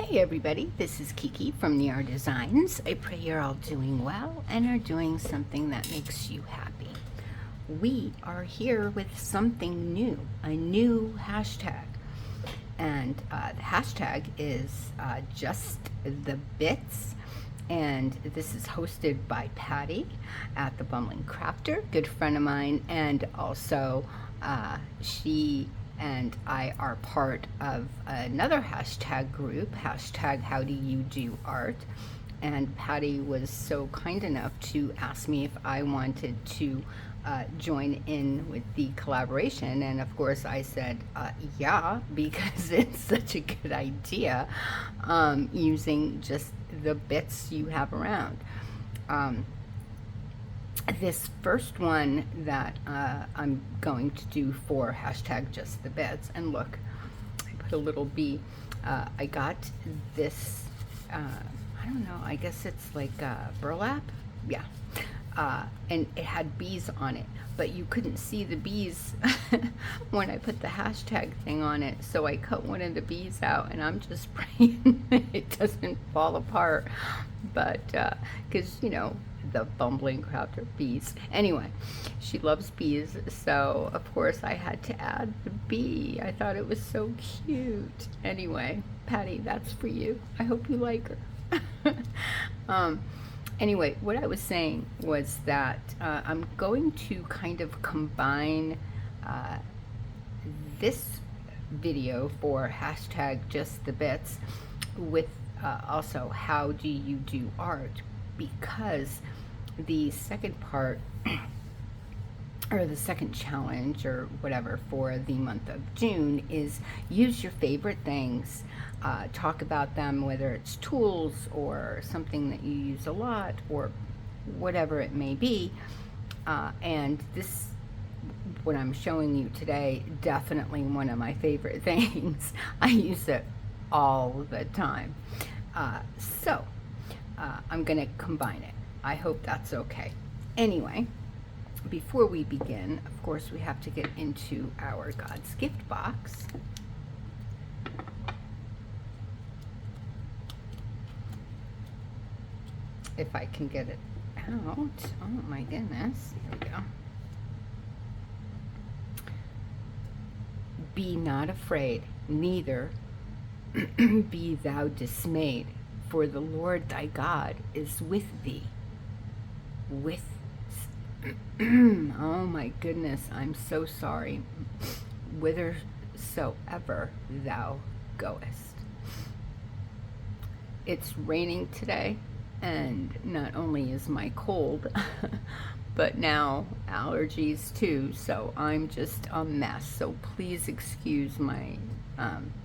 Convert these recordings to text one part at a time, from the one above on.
Hey everybody, this is Kiki from Near Designs. I pray you're all doing well and are doing something that makes you happy. We are here with something new, a new hashtag. And the hashtag is just the bits. And this is hosted by Patti at the Bumbling Crafter, good friend of mine, and also she and I are part of another hashtag group, hashtag How Do You Do Art. And Patti was so kind enough to ask me if I wanted to join in with the collaboration. And of course I said, yeah, because it's such a good idea, using just the bits you have around. This first one that I'm going to do for hashtag just the bits, and look, I put a little bee. I got this, I don't know, I guess it's like burlap, yeah, and it had bees on it, but you couldn't see the bees when I put the hashtag thing on it, so I cut one of the bees out, and I'm just praying it doesn't fall apart, but because you know, the bumbling crafter bees. Anyway, she loves bees, so of course I had to add the bee. I thought it was so cute. Anyway, Patti, that's for you. I hope you like her. Anyway, what I was saying was that I'm going to kind of combine this video for hashtag just the bits with also how do you do art, because the second part or the second challenge or whatever for the month of June is use your favorite things, talk about them, whether it's tools or something that you use a lot or whatever it may be, and this, what I'm showing you today, definitely one of my favorite things. I use it all the time, so I'm gonna combine it. I hope that's okay. Anyway, before we begin, of course, we have to get into our God's gift box. If I can get it out. Oh my goodness. Here we go. Be not afraid, neither be thou dismayed, for the Lord thy God is with thee. Oh my goodness, I'm so sorry. Whithersoever thou goest. It's raining today, and not only is my cold, but now allergies too, so I'm just a mess. So please excuse my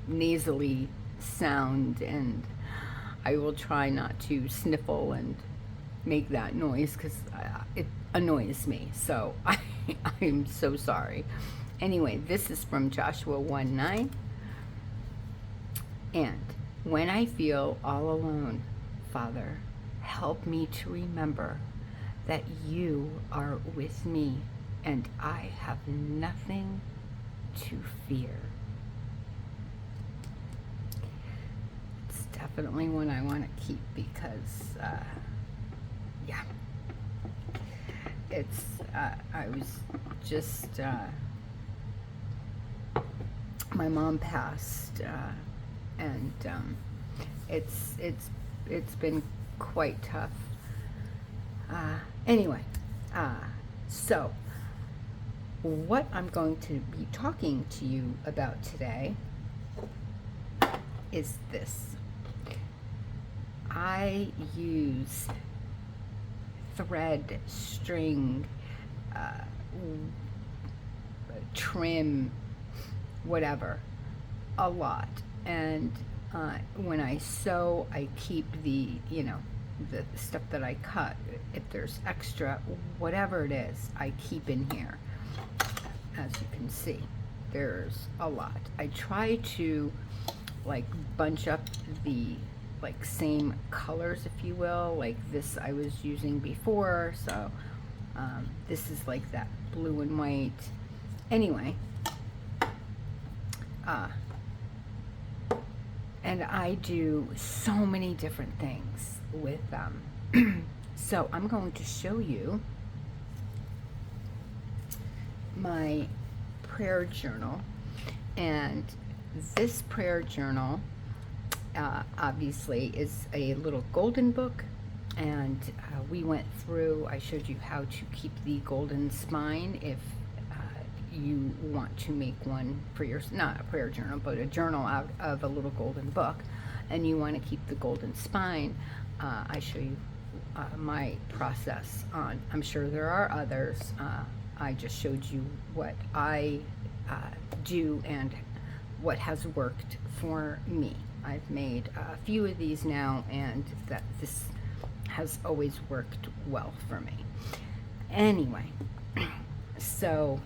nasally sound, and I will try not to sniffle and make that noise because it annoys me. So I'm so sorry. Anyway, this is from Joshua 1:9. And when I feel all alone, Father, help me to remember that you are with me and I have nothing to fear. It's definitely one I want to keep because yeah, it's I was just my mom passed, and it's been quite tough. Anyway, so what I'm going to be talking to you about today is this. I use thread, string, trim, whatever, a lot. And when I sew, I keep the, you know, the stuff that I cut. If there's extra, whatever it is, I keep in here. As you can see, there's a lot. I try to like bunch up the like same colors, if you will, like this I was using before, so this is like that blue and white. Anyway, And I do so many different things with them. So I'm going to show you my prayer journal. And this prayer journal obviously is a little golden book, and we went through, I showed you how to keep the golden spine if you want to make one for your, not a prayer journal, but a journal out of a little golden book, and you want to keep the golden spine. I show you my process on, I'm sure there are others. I just showed you what I do and what has worked for me. I've made a few of these now, and this has always worked well for me. Anyway, so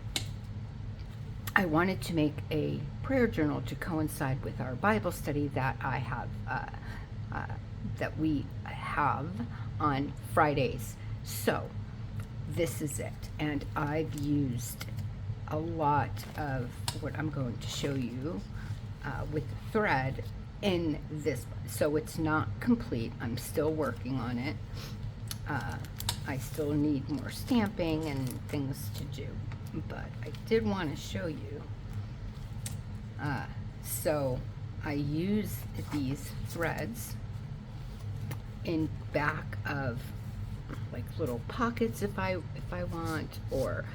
I wanted to make a prayer journal to coincide with our Bible study that I have, that we have on Fridays. So this is it, and I've used a lot of what I'm going to show you with the thread in this, so it's not complete. I'm still working on it. I still need more stamping and things to do, but I did want to show you. So I use these threads in back of like little pockets if I want, or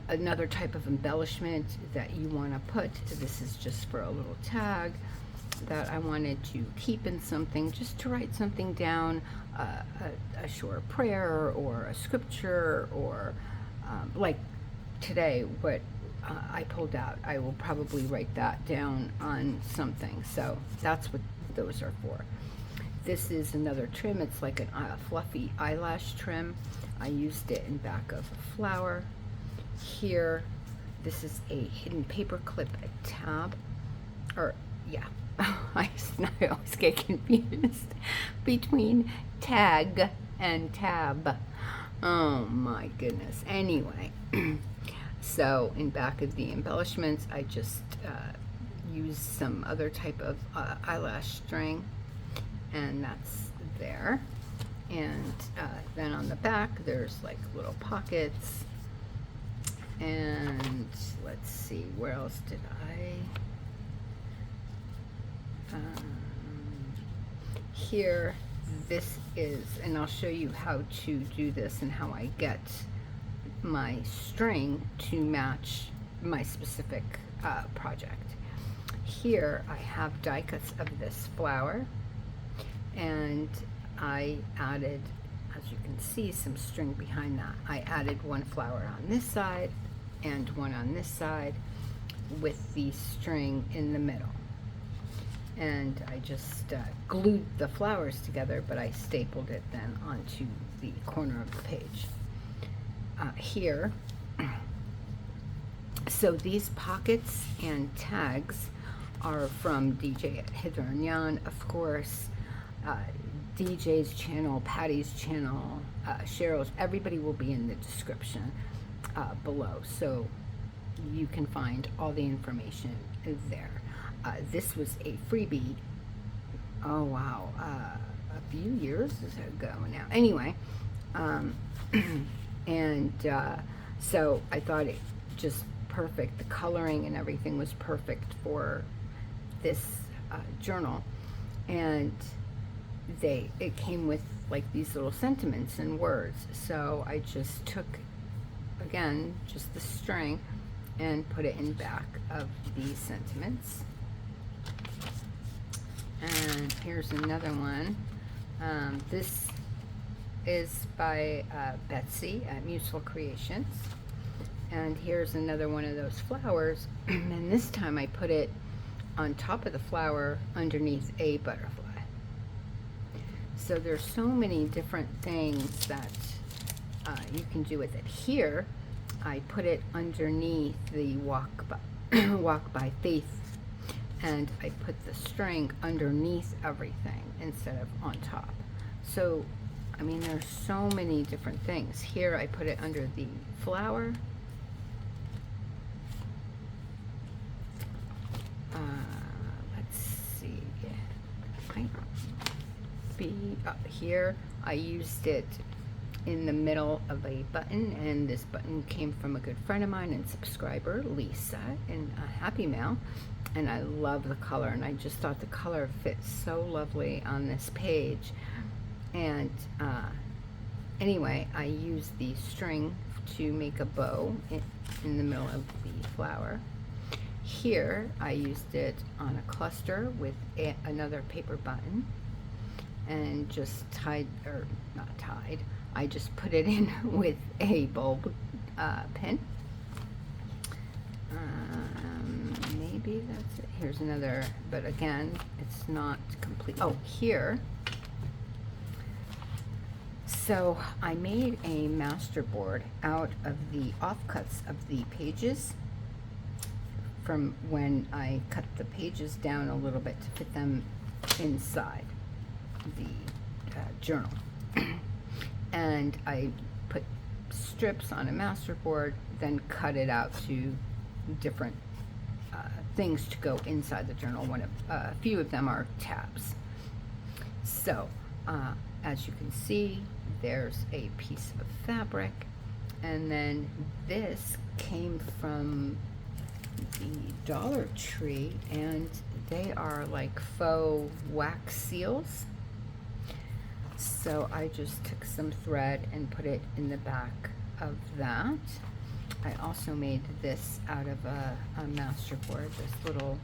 another type of embellishment that you want to put. This is just for a little tag that I wanted to keep in something, just to write something down, a short prayer or a scripture, or like today what I pulled out, I will probably write that down on something. So that's what those are for. This is another trim. It's like a fluffy eyelash trim. I used it in back of a flower. Here, this is a hidden paper clip, a tab, or yeah, I always get confused between tag and tab. Oh my goodness. Anyway, so in back of the embellishments, I just use some other type of eyelash string, and that's there. And then on the back, there's like little pockets. And let's see, where else did I? Here, this is, and I'll show you how to do this and how I get my string to match my specific project. Here, I have die cuts of this flower, and I added, as you can see, some string behind that. I added one flower on this side and one on this side with the string in the middle. And I just glued the flowers together, but I stapled it then onto the corner of the page. Here, so these pockets and tags are from DJ at Hither and Yon, of course, DJ's channel, Patty's channel, Cheryl's. Everybody will be in the description below, so you can find all the information there. This was a freebie, oh wow, a few years ago now. Anyway, and so I thought it just perfect. The coloring and everything was perfect for this journal, and it came with like these little sentiments and words. So I just took, again, just the string and put it in back of these sentiments. And here's another one. This is by Betsy at Museful Creations. And here's another one of those flowers. And this time I put it on top of the flower underneath a butterfly. So there's so many different things that you can do with it. Here, I put it underneath the Walk by Faith, and I put the string underneath everything instead of on top. So, I mean, there's so many different things. Here, I put it under the flower. might be up here. I used it in the middle of a button, and this button came from a good friend of mine and subscriber, Lisa, in a Happy Mail, and I love the color, and I just thought the color fit so lovely on this page. And anyway, I used the string to make a bow in the middle of the flower. Here I used it on a cluster with another paper button, and just tied, or not tied, I just put it in with a bulb pin. Maybe that's it. Here's another, but again, it's not complete. Oh, here. So I made a master board out of the offcuts of the pages from when I cut the pages down a little bit to fit them inside the journal. And I put strips on a master board, then cut it out to different things to go inside the journal. A few of them are tabs. So as you can see, there's a piece of fabric, and then this came from the Dollar Tree, and they are like faux wax seals. So I just took some thread and put it in the back of that. I also made this out of a master board, this little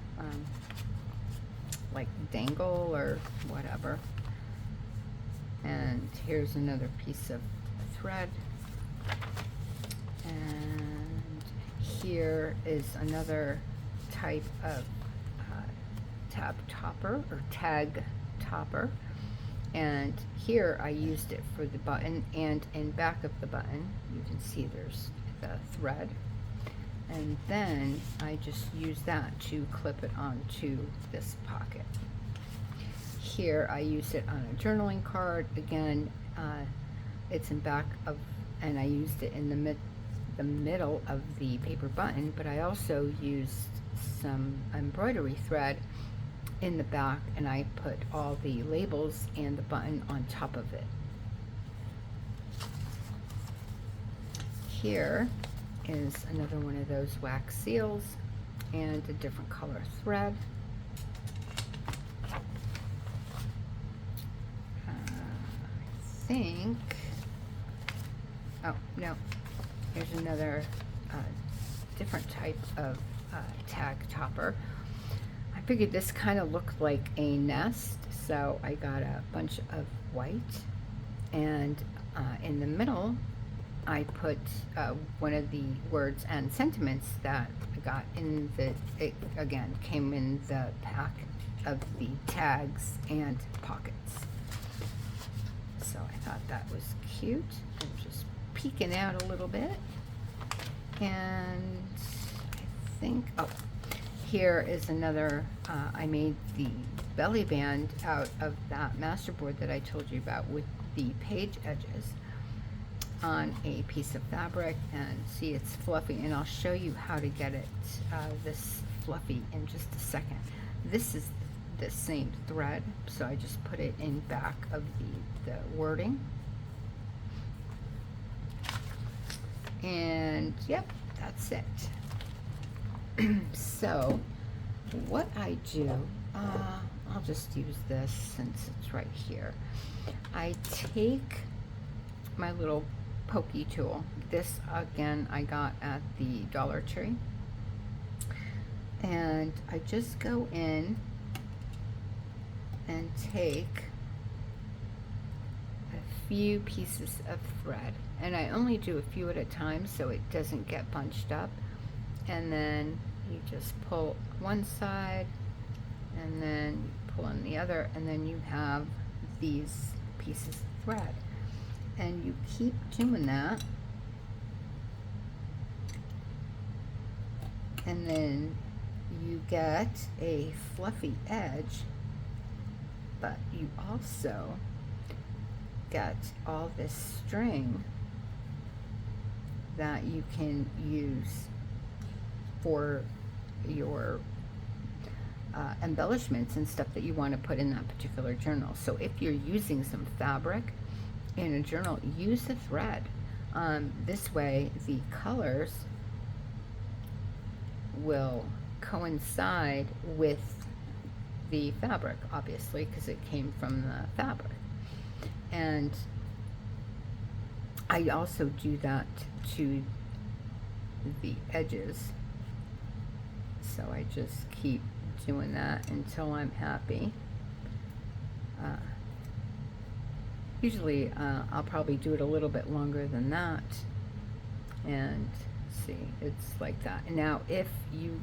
like dangle or whatever. And here's another piece of thread. And here is another type of tab topper or tag topper. And here I used it for the button, and in back of the button you can see there's the thread, and then I just use that to clip it onto this pocket. Here I use it on a journaling card. Again, it's in back of, and I used it in the middle of the paper button, but I also used some embroidery thread in the back, and I put all the labels and the button on top of it. Here is another one of those wax seals and a different color thread. I think, oh no, here's another different type of tag topper. I figured this kind of looked like a nest, so I got a bunch of white, and in the middle I put one of the words and sentiments that I got in the, it again came in the pack of the tags and pockets. So I thought that was cute, and just peeking out a little bit. And I think, oh, here is another, I made the belly band out of that master board that I told you about with the page edges on a piece of fabric, and see, it's fluffy, and I'll show you how to get it this fluffy in just a second. This is the same thread, so I just put it in back of the wording, and yep, that's it. So what I do, I'll just use this since it's right here. I take my little pokey tool. This again I got at the Dollar Tree, and I just go in and take a few pieces of thread, and I only do a few at a time so it doesn't get bunched up, and then you just pull one side and then you pull on the other, and then you have these pieces of thread, and you keep doing that, and then you get a fluffy edge, but you also get all this string that you can use for your embellishments and stuff that you want to put in that particular journal. So if you're using some fabric in a journal, use the thread. This way the colors will coincide with the fabric, obviously, because it came from the fabric. And I also do that to the edges. So I just keep doing that until I'm happy. Usually I'll probably do it a little bit longer than that. And see, it's like that. And now if you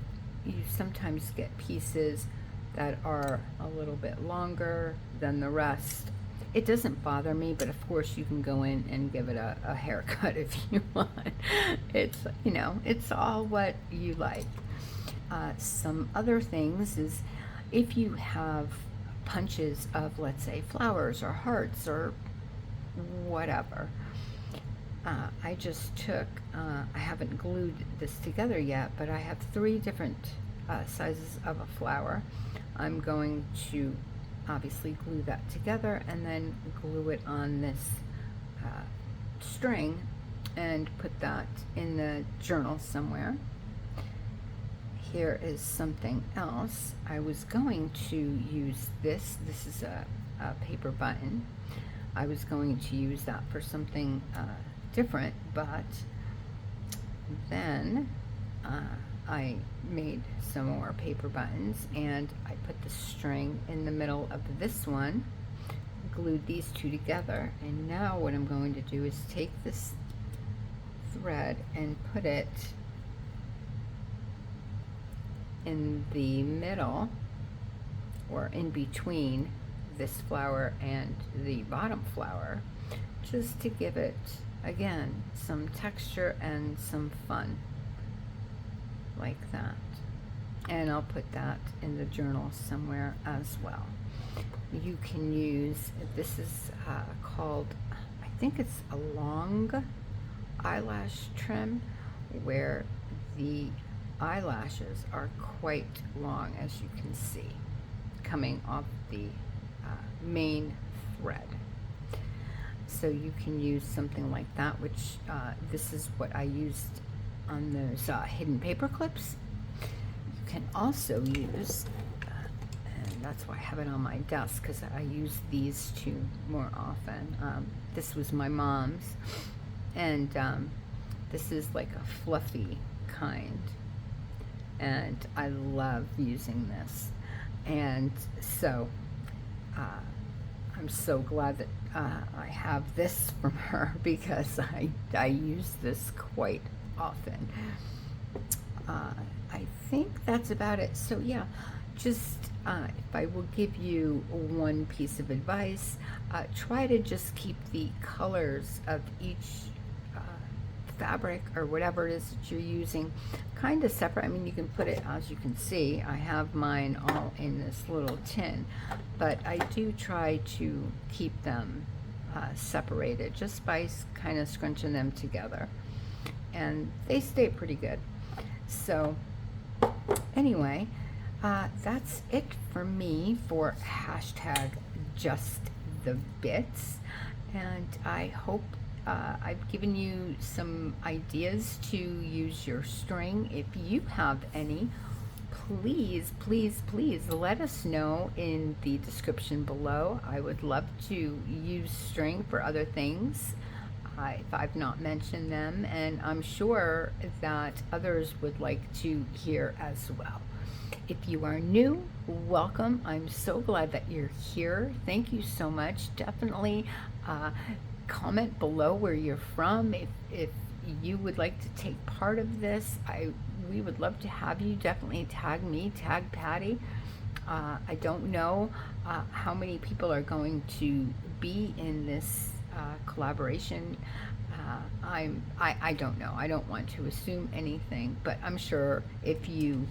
sometimes get pieces that are a little bit longer than the rest, it doesn't bother me, but of course you can go in and give it a haircut if you want. It's, you know, it's all what you like. Some other things is if you have punches of, let's say, flowers or hearts or whatever. I just took, I haven't glued this together yet, but I have 3 different sizes of a flower. I'm going to obviously glue that together and then glue it on this string and put that in the journal somewhere. Here is something else. I was going to use this. This is a paper button. I was going to use that for something different, but then I made some more paper buttons and I put the string in the middle of this one, glued these 2 together, and now what I'm going to do is take this thread and put it in the middle or in between this flower and the bottom flower, just to give it, again, some texture and some fun, like that. And I'll put that in the journal somewhere as well. You can use, this is called, I think it's a long eyelash trim, where the eyelashes are quite long, as you can see, coming off the main thread. So you can use something like that, which this is what I used on those hidden paper clips. You can also use, and that's why I have it on my desk, because I use these 2 more often. This was my mom's, and this is like a fluffy kind, and I love using this. And so I'm so glad that I have this from her, because I use this quite often. I think that's about it. So yeah, just if I will give you one piece of advice, try to just keep the colors of each fabric or whatever it is that you're using kind of separate. I mean, you can put it, as you can see, I have mine all in this little tin, but I do try to keep them separated just by kind of scrunching them together, and they stay pretty good. So anyway, that's it for me for #JustTheBits, and I hope I've given you some ideas to use your string. If you have any, please, please, please let us know in the description below. I would love to use string for other things if I've not mentioned them, and I'm sure that others would like to hear as well. If you are new, welcome. I'm so glad that you're here. Thank you so much. Definitely comment below where you're from. If you would like to take part of this, we would love to have you. Definitely tag me, tag Patti. I don't know how many people are going to be in this collaboration. I don't know. I don't want to assume anything, but I'm sure if you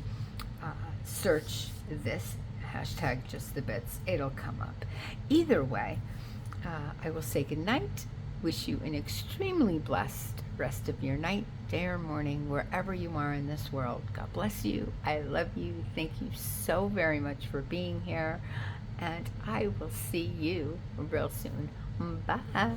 search this #JustTheBits, it'll come up. Either way, I will say good night wish you an extremely blessed rest of your night, day, or morning, wherever you are in this world. God bless you. I love you. Thank you so very much for being here. And I will see you real soon. Bye.